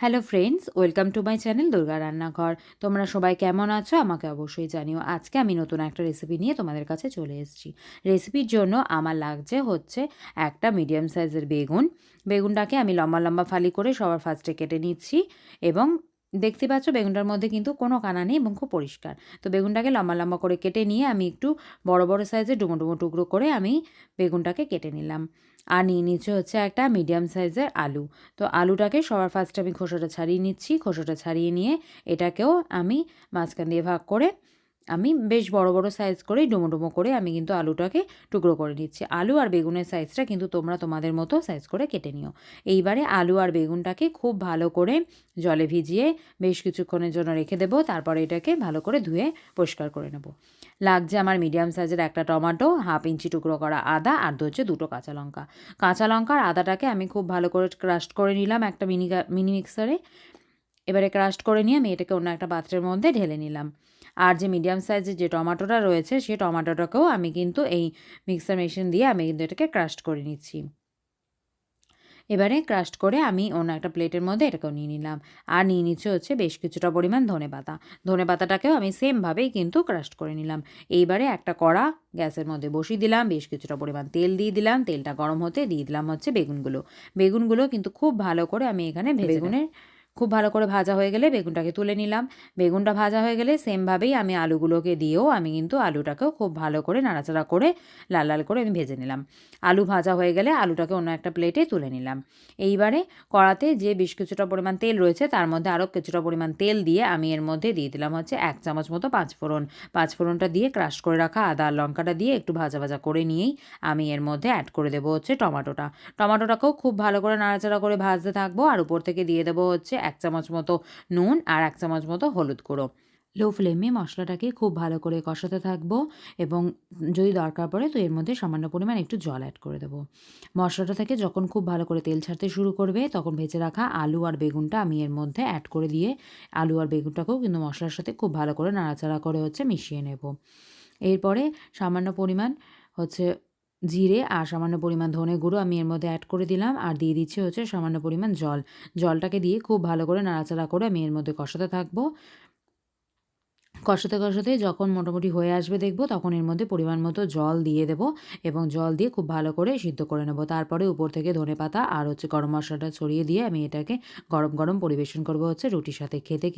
Hello friends, welcome to my channel Durga রান্নাঘর। তোমরা সবাই কেমন আছো আমাকে অবশ্যই জানিও। আজকে আমি নতুন একটা রেসিপি নিয়ে তোমাদের কাছে চলে এসেছি। রেসিপির জন্য আমার লাগছে হচ্ছে একটা মিডিয়াম সাইজের বেগুন। বেগুনটাকে আমি লম্বা লম্বা ফালি করে সবার ফার্স্টে কেটে নিচ্ছি এবং দেখতে পাচ্ছ বেগুনটার মধ্যে কিন্তু কোনো কানা নেই এবং খুব পরিষ্কার। তো বেগুনটাকে লম্বা লম্বা করে কেটে নিয়ে আমি একটু বড় বড় সাইজের ডুমো ডুমো টুকরো করে আমি বেগুনটাকে কেটে নিলাম। আর নিয়ে নিচ্ছে হচ্ছে একটা মিডিয়াম সাইজের আলু। তো আলুটাকে সবার ফার্স্টে আমি খোসাটা ছাড়িয়ে নিচ্ছি। খোসাটা ছাড়িয়ে নিয়ে এটাকেও আমি মাঝখান দিয়ে ভাগ করে আমি বেশ বড় বড় সাইজ করেই ডুমো ডুমো করে আমি কিন্তু আলুটাকে টুকরো করে নিচ্ছি। আলু আর বেগুনের সাইজটা কিন্তু তোমরা তোমাদের মতো সাইজ করে কেটে নিও। এইবারে আলু আর বেগুনটাকে খুব ভালো করে জলে ভিজিয়ে বেশ কিছুক্ষণের জন্য রেখে দেবো। তারপরে এটাকে ভালো করে ধুয়ে পরিষ্কার করে নেব। লাগছে আমার মিডিয়াম সাইজের একটা টমেটো, হাফ ইঞ্চি টুকরো করা আদা আর হচ্ছে দুটো কাঁচা লঙ্কা। কাঁচা লঙ্কা আর আদাটাকে আমি খুব ভালো করে ক্রাশড করে নিলাম একটা মিনি মিক্সারে। এবারে ক্রাশড করে নিয়ে আমি এটাকে অন্য একটা পাত্রের মধ্যে ঢেলে নিলাম। আর যে মিডিয়াম সাইজের যে টমেটোটা রয়েছে সেই টমেটোটাকেও আমি কিন্তু এই মিক্সার মেশিন দিয়ে আমি কিন্তু এটাকে ক্রাশড করে নিচ্ছি। এবারে ক্রাশড করে আমি অন্য একটা প্লেটের মধ্যে এটাকেও নিয়ে নিলাম। আর নিয়ে নিচ্ছে হচ্ছে বেশ কিছুটা পরিমাণ ধনেপাতা। ধনেপাতাটাকেও আমি সেমভাবেই কিন্তু ক্রাশড করে নিলাম। এইবারে একটা কড়া গ্যাসের মধ্যে বসিয়ে দিলাম, বেশ কিছুটা পরিমাণ তেল দিয়ে দিলাম। তেলটা গরম হতে দিয়ে দিলাম হচ্ছে বেগুনগুলো। বেগুনগুলো কিন্তু খুব ভালো করে আমি এখানে বেগুনের খুব ভালো করে ভাজা হয়ে গেলে বেগুনটাকে তুলে নিলাম। বেগুনটা ভাজা হয়ে গেলে সেমভাবেই আমি আলুগুলোকে দিয়েও আমি কিন্তু আলুটাকেও খুব ভালো করে নাড়াচাড়া করে লাল লাল করে আমি ভেজে নিলাম। আলু ভাজা হয়ে গেলে আলুটাকে অন্য একটা প্লেটে তুলে নিলাম। এইবারে কড়াতে যে বেশ কিছুটা পরিমাণ তেল রয়েছে তার মধ্যে আরও কিছুটা পরিমাণ তেল দিয়ে আমি এর মধ্যে দিয়ে দিলাম হচ্ছে 1 চামচ মতো পাঁচফোড়ন। পাঁচফোড়নটা দিয়ে ক্রাশ করে রাখা আদা আর লঙ্কাটা দিয়ে একটু ভাজা ভাজা করে নিয়েই আমি এর মধ্যে অ্যাড করে দেবো হচ্ছে টমেটোটা। টমেটোটাকেও খুব ভালো করে নাড়াচাড়া করে ভাজতে থাকবো। আর উপর থেকে দিয়ে দেবো হচ্ছে 1 চামচ মতো নুন আর 1 চামচ মতো হলুদ গুঁড়ো। লো ফ্লেমে মশলাটাকে খুব ভালো করে কষাতে থাকবো এবং যদি দরকার পড়ে তো এর মধ্যে সামান্য পরিমাণ একটু জল অ্যাড করে দেবো। মশলাটা থেকে যখন খুব ভালো করে তেল ছাড়তে শুরু করবে তখন ভেজে রাখা আলু আর বেগুনটা আমি এর মধ্যে অ্যাড করে দিয়ে আলু আর বেগুনটাকেও কিন্তু মশলার সাথে খুব ভালো করে নাড়াচাড়া করে হচ্ছে মিশিয়ে নেব। এরপরে সামান্য পরিমাণ হচ্ছে জিরে আর সামান্য পরিমাণ ধনে গুঁড়ো আমি এর মধ্যে অ্যাড করে দিলাম আর দিয়ে দিচ্ছি হচ্ছে সামান্য পরিমাণ জল। জলটাকে দিয়ে খুব ভালো করে নাড়াচাড়া করে আমি এর মধ্যে কষাতে থাকবো। কষাতে কষাতে যখন মোটামুটি হয়ে আসবে দেখব তখন এর মধ্যে পরিমাণ মতো জল দিয়ে দেবো এবং জল দিয়ে খুব ভালো করে সিদ্ধ করে নেব। তারপরে উপর থেকে ধনেপাতা আর হচ্ছে গরম মশলাটা ছড়িয়ে দিয়ে আমি এটাকে গরম গরম পরিবেশন করব হচ্ছে রুটির সাথে। খেতে